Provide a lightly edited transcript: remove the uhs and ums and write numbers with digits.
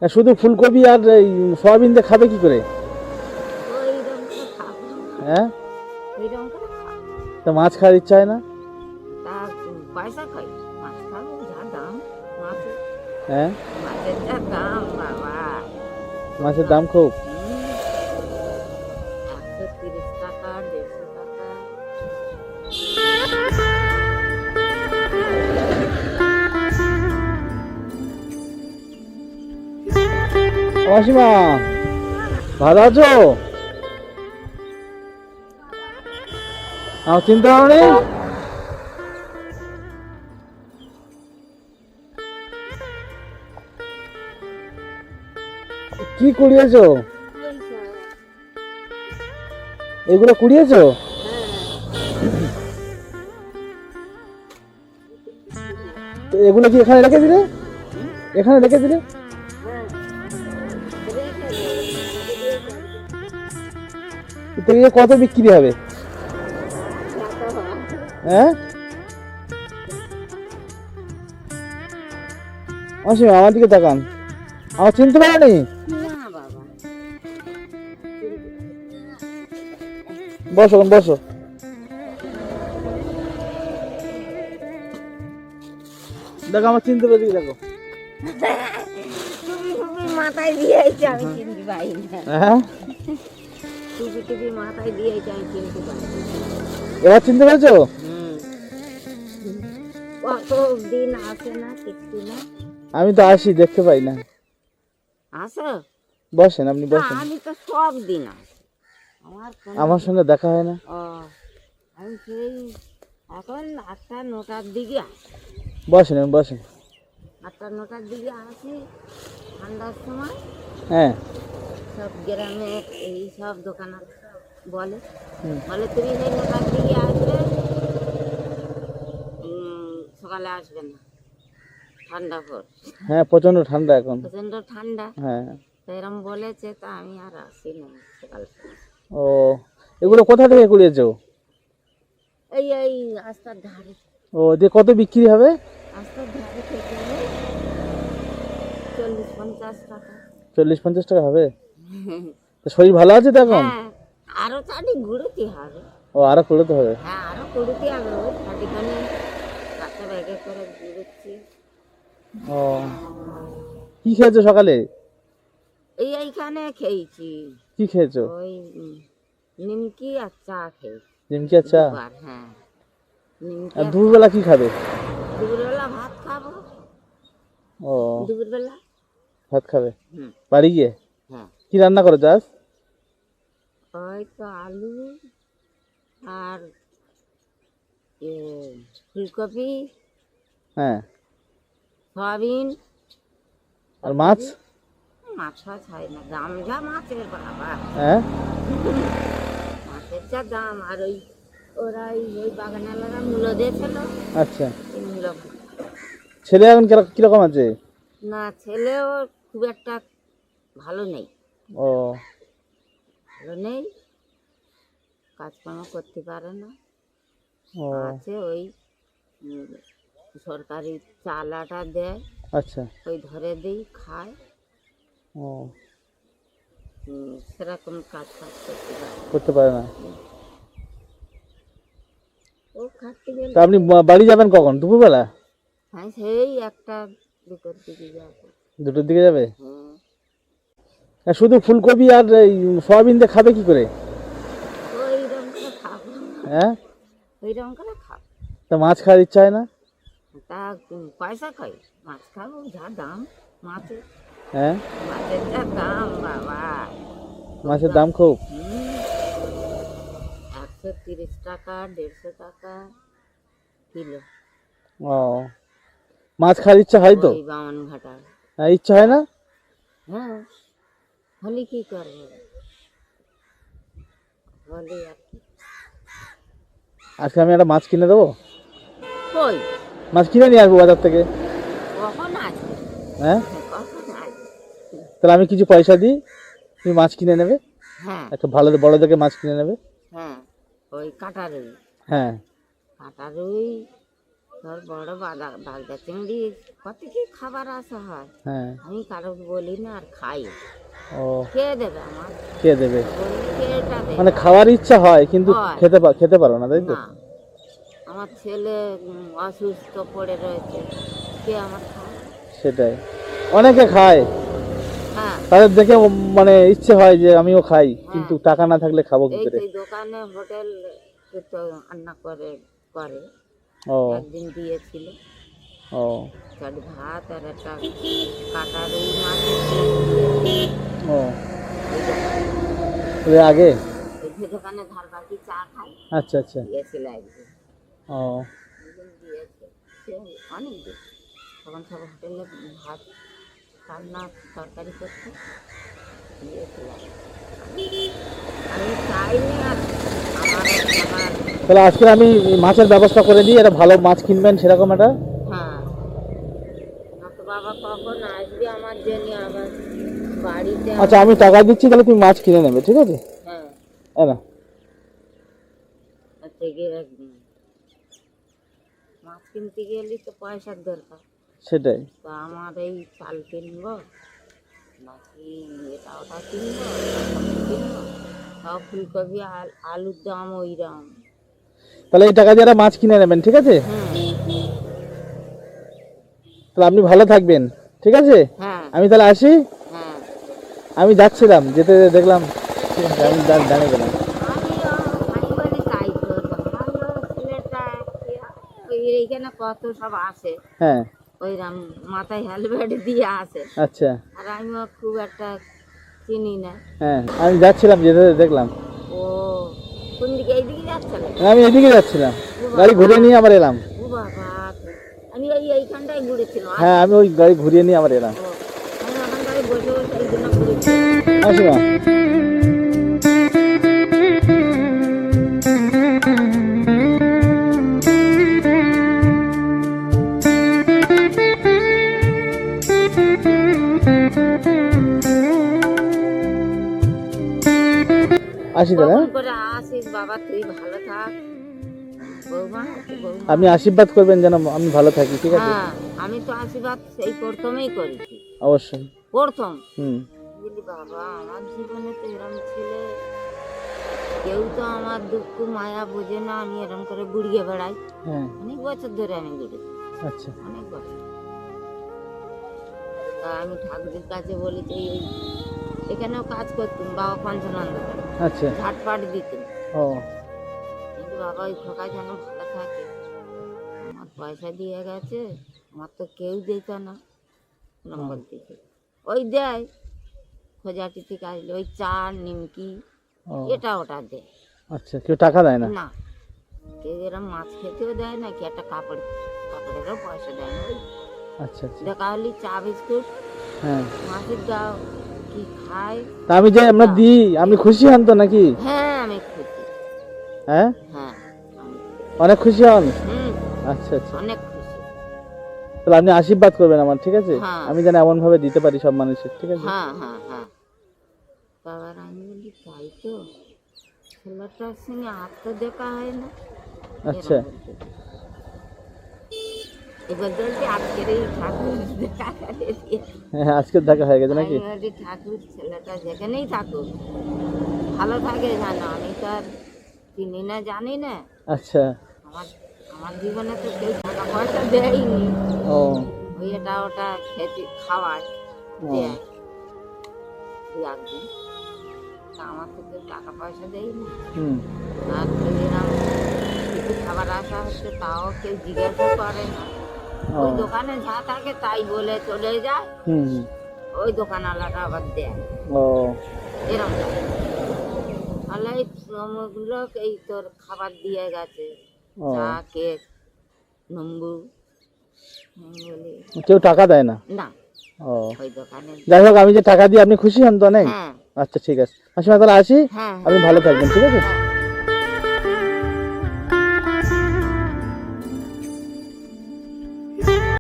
শুধু ফুলকপি আর এই সয়াবিন দিয়ে খাবে কি করে? ওইরকম করে খাবো। হ্যাঁ, ওইরকম করে খাবো। তা মাছ খাওয়ার ইচ্ছা হয় না? তা পয়সা খাই, মাছ খাবো, যা দাম মাছের। হ্যাঁ, মাছের যা দাম বাবা। মাছের দাম খুব। 130 টাকা, 150 টাকা। মাসিমা, ভালো আছো? আমার চিন্তা ভাবনা কি কুড়িয়েছো? এগুলো কুড়িয়েছো? তো এগুলো কি এখানে রেখে দিলে? এখানে রেখে দিলে? তো এ কত বিক্রি হবে? হ্যাঁ, মাসিমা আমার দিকে তাকান, আমার চিনতে পারেনি? না বাবা। বসো বসো। দেখো আমার চিনতে পেরেছি, দেখো। টুপি মাথায় দিয়েছে, আমি চিনতে পারি না। হ্যাঁ, টুপি মাথায় দিয়েছে, আমি চিনতে পারি না। এবার চিনতে পেরেছো? কত দিন আসে না কিছু না। আমি তো আসি, দেখতে পাই না। আসো? বসেন, আপনি বসেন। আমি তো সব দিন আসি। আমার আমার সঙ্গে দেখা হয় না। ও, আমি সেই এখন 8টা 9টার দিকে আসি। বসেন, আপনি বসেন। 8টা 9টার দিকে আসি ঠান্ডার সময়। হ্যাঁ, সব গ্রামে এই সব দোকান বলে হুম। বলে তুমি সেই 9টার দিকে আসবে, সকালে আসবে না, ঠান্ডা পড়ছে, হ্যাঁ, প্রচন্ড ঠান্ডা এখন। প্রচণ্ড ঠান্ডা। হ্যাঁ। তো এরম বলেছে, তা আমি আর আসি না সকাল সকাল। ও, এগুলো কোথা থেকে কুড়িয়েছো? এই রাস্তার ধারে, ও, দিয়ে কত বিক্রি হবে? রাস্তার ধারে থেকে 40-50 টাকা। 40-50 টাকা হবে? তো শরীর ভালো আছে তো এখন? হ্যাঁ, আরো চাটি ঘুরতে হবে। ও, আরো কুড়োতে হবে। হ্যাঁ, আরো ঘুরতে হবে, ওই চাটিখানি রাস্তা ব্যাগে করে ঘুরছি। ও, কি খেয়েছো সকালে? এইখানে খেয়েছি, কি খেয়েছো? ওই নিমকি আর চা খেয়েছি। নিমকি আর চা? দুবার, হ্যাঁ, নিমকি আর আর দুপুরবেলা কি খাবে? দুপুরবেলা ভাত খাবো। ও, দুপুরবেলা ভাত খাবে হুম, বাড়ি গিয়ে? হ্যাঁ, কি রান্না করেছো আজ? ওই তো আলু আর এ, ফুলকপি, হ্যাঁ, সয়াবিন। আর মাছ? মাছ ফাছ হয় না, দাম যা মাছের বাবা, হ্যাঁ, মাছের যা দাম। আর ওই ওরা ওই বাগানালারা মূলো দিয়েছিল, আচ্ছা। এই মূলো। ছেলে এখন কিরকম আছে? না, ছেলেও খুব একটা ভালো নেই, ও, ভালো নেই, কাজকর্ম করতে পারে না। ও, আছে ওই উম, সরকারি চালাটা দেয়, আচ্ছা। ওই ধরে দিই খায়। ও, সেরকম কাজ করতে পারে না। ও খাটতে গেলে। তা আপনি বাড়ি যাবেন কখন? দুপুরবেলা? হ্যাঁ, সেই 1টা 2টোর দিকে যাবো। 2টোর দিকে যাবে? হ্যাঁ, আর শুধু ফুলকপি আর এই সয়াবিন দিয়ে খাবে কি করে? ওইরকম করে খাবো, হ্যাঁ, ওইরকম করে খাবো। তা মাছ খাওয়ার ইচ্ছা হয় না? তা পয়সা খাই, মাছ খাবো, যা দাম মাছের। হ্যাঁ, মাছের যা দাম বাবা। মাছের দাম খুব। 130 টাকা, 150 টাকা কিলো। ও, মাছ খাওয়ার ইচ্ছা হয় তো? ওই বামনঘাটা। হ্যাঁ, ইচ্ছা হয় না? হ্যাঁ, হলে কি করবো, হলে আর কি। আজকে আমি একটা মাছ কিনে দেবো? কই, মাছ কিনে নিয়ে আসবো বাজার থেকে। কখন আসবে? হ্যাঁ, কখন আসবে? তাহলে আমি কিছু পয়সা দিই, তুমি মাছ কিনে নেবে। হ্যাঁ, একটা ভালো বড় দেখে মাছ কিনে নেবে। হ্যাঁ, ওই কাটা রুই, হ্যাঁ, কাটা রুই তোর বড় বাগদা চিংড়ি কত কি খাবার আসা হয়, হ্যাঁ। আমি কারো বলি না আর খাই। ও, কে দেবে আমার? কে দেবে? বলি কে এটা দেবে? মানে খাওয়ার ইচ্ছা হয় কিন্তু হয়। খেতে পারো না, তাই তো? না, আমার ছেলে অসুস্থ পড়ে রয়েছে, কে আমার খায়? সেটাই, অনেকে খায়, হ্যাঁ, তাদের দেখে মানে ইচ্ছে হয় যে আমিও খাই, হ্যাঁ। কিন্তু টাকা না থাকলে খাবো কি এই করে? তো এই দোকানে হোটেল তো রান্না করে করে ও, একদিন দিয়েছিল ও, চাট ভাত আর একটা কাটা রুই মাছের ঝোল দিয়েছিল। ও, ওই দোকানে ওই আগে? ওই যে দোকানে ধার বাকি চা খাই আচ্ছা, আচ্ছা। দিয়েছিল একদিন, ও, একদিন দিয়েছে সে অনেক দিন। তখন সব হোটেলে ভাত রান্না তরকারি করতে দিয়েছিল। আমি চাইনি আর আমার আমার তাহলে আজকে আমি মাছের ব্যবস্থা করে দিই, একটা ভালো মাছ কিনবেন সেরকম একটা। হ্যাঁ, না তো বাবা কখন আসবে আমার জন্য আবার বাড়িতে? আচ্ছা, আমি টাকা দিচ্ছি, তাহলে তুমি মাছ কিনে নেবে, ঠিক আছে? হ্যাঁ, এই নাও। থেকে মাছ কিনতে গেলে তো পয়সার দরকার। সেটাই। তা আমার এই চাল কিনবো নাকি এটা ওটা কিনবো, কিনবো তাও ফুলকপি আলুর দাম ওই দাম। তাহলে এই টাকা দিয়ে একটা মাছ কিনে নেবেন, ঠিক আছে? তাহলে আপনি ভালো থাকবেন, ঠিক আছে? হ্যাঁ, আমি তাহলে আসি। হ্যাঁ। আমি যাচ্ছিলাম, যেতে দেখলাম, ঠিক আছে, আমি জানিয়ে গেলাম। আমি বলি তাই তো ভালো ছেলেটা, ওই এইখানে কত সব আসে, হ্যাঁ, ওইরাম মাথায় হেলমেট দিয়ে আসে, আচ্ছা, আর আমিও খুব একটা চিনি না। হ্যাঁ, আমি যাচ্ছিলাম, যেতে দেখলাম। ও কোন দিকে? এইদিকে যাচ্ছিল? আমি এদিকে যাচ্ছিলাম, গাড়ি ঘুরিয়ে নিয়ে আবার এলাম। ও বাবা, আমি এইখানটায় ঘুরেছিলাম। হ্যাঁ, আমি ওই গাড়ি ঘুরিয়ে নিয়ে আবার এলাম। আমি ওখানটায় বসে বসে এই জন্য ঘুরেছিলাম। আসি মা। আসি তাহলে, কখন করে আসিস বাবা, তুই ভালো থাক। বৌমা, বৌমা। আপনি আশীর্বাদ করবেন যেন আমি ভালো থাকি, ঠিক আছে? হ্যাঁ, আমি তো আশীর্বাদ সেই প্রথমেই করেছি, অবশ্যই। প্রথম। হুম। বুঝলি বাবা, আমার জীবনে তো এরম ছেলে কেউ তো আমার দুঃখ মায়া বোঝে না, আমি এরম করে গুড়িয়ে বেড়াই। হ্যাঁ, অনেক বছর ধরে আমি ঘুরেছি, আচ্ছা, অনেক বছর। তা আমি ঠাকুরের কাছে বলি যে এই এখানেও কাজ করতাম বাবা পঞ্চানন্দ, আচ্ছা। ঝাটপাট দিতেন। ও, কিন্তু বাবা ওই খোকা যেন ভালো থাকে, আমার পয়সা দিয়ে গেছে, আমার তো কেউ দিত না নম্বর দিতে। ওই দেয় খোঁজাটি থেকে আসলে ওই চা নিমকি ও, এটা ওটা দেয়, আচ্ছা, কেউ টাকা দেয় না? না কেউ এরম মাছ খেতেও দেয় না, কি একটা কাপড়েরও পয়সা দেয় না। ওই আচ্ছা, আচ্ছা, দেখা হলি চা বিস্কুট হ্যাঁ। মাছের দাও কি খায়। তা আমি যে আমরা দিই, আপনি খুশি হন তো নাকি? হ্যাঁ, আমি খুশি। হ্যাঁ, হ্যাঁ, আমি অনেক খুশি হন? হুম, আচ্ছা, আচ্ছা। অনেক খুশি। তাহলে আপনি আশীর্বাদ করবেন আমার, ঠিক আছে? হ্যাঁ। আমি যেন এমন ভাবে দিতে পারি সব মানুষের, ঠিক আছে? হ্যাঁ, হ্যাঁ, হ্যাঁ। বাবার আমি বলি তাই তো, ছেলেটার সঙ্গে আর তো দেখা হয় না। আচ্ছা, এরম বলতে। এবার বলছি আজকের এই ঠাকুর দেখা করে দিয়ে। হ্যাঁ, আজকের দেখা হয়ে গেছে নাকি? আমি বলছি ঠাকুর ছেলেটা যেখানেই থাকুক ভালো থাকে জানো, আমি তো আর চিনি না জানি না। আচ্ছা, আমার আমার জীবনে তো কেউ টাকা পয়সা দেয়নি, ও, ওই এটা ওটা খেতে খাওয়ায় ও, দেয় দু একদিন, তা আমার তো কেউ টাকা পয়সা দেয়নি। হুম, আর কেউ এরম কিছু খাবার আসা হচ্ছে তাও কেউ জিজ্ঞাসা করে না। ও, ওই দোকানে যা থাকে তাই বলে চলে যায়, হুম, হুম, ওই দোকানওয়ালাটা আবার দেয় ও, এরম থাকে। তাহলে এই শ্রমগুলো এই তোর খাবার দিয়ে গেছে, ও, চা কেক নম্বু বলি কেউ টাকা দেয় না? না, ও, ওই দোকানে। যাই হোক, আমি যে টাকা দিই আপনি খুশি হন তো অনেক? হ্যাঁ, আচ্ছা, ঠিক আছে, আসলে তাহলে আসি। হ্যাঁ, আপনি ভালো থাকবেন, ঠিক আছে? হ্যাঁ।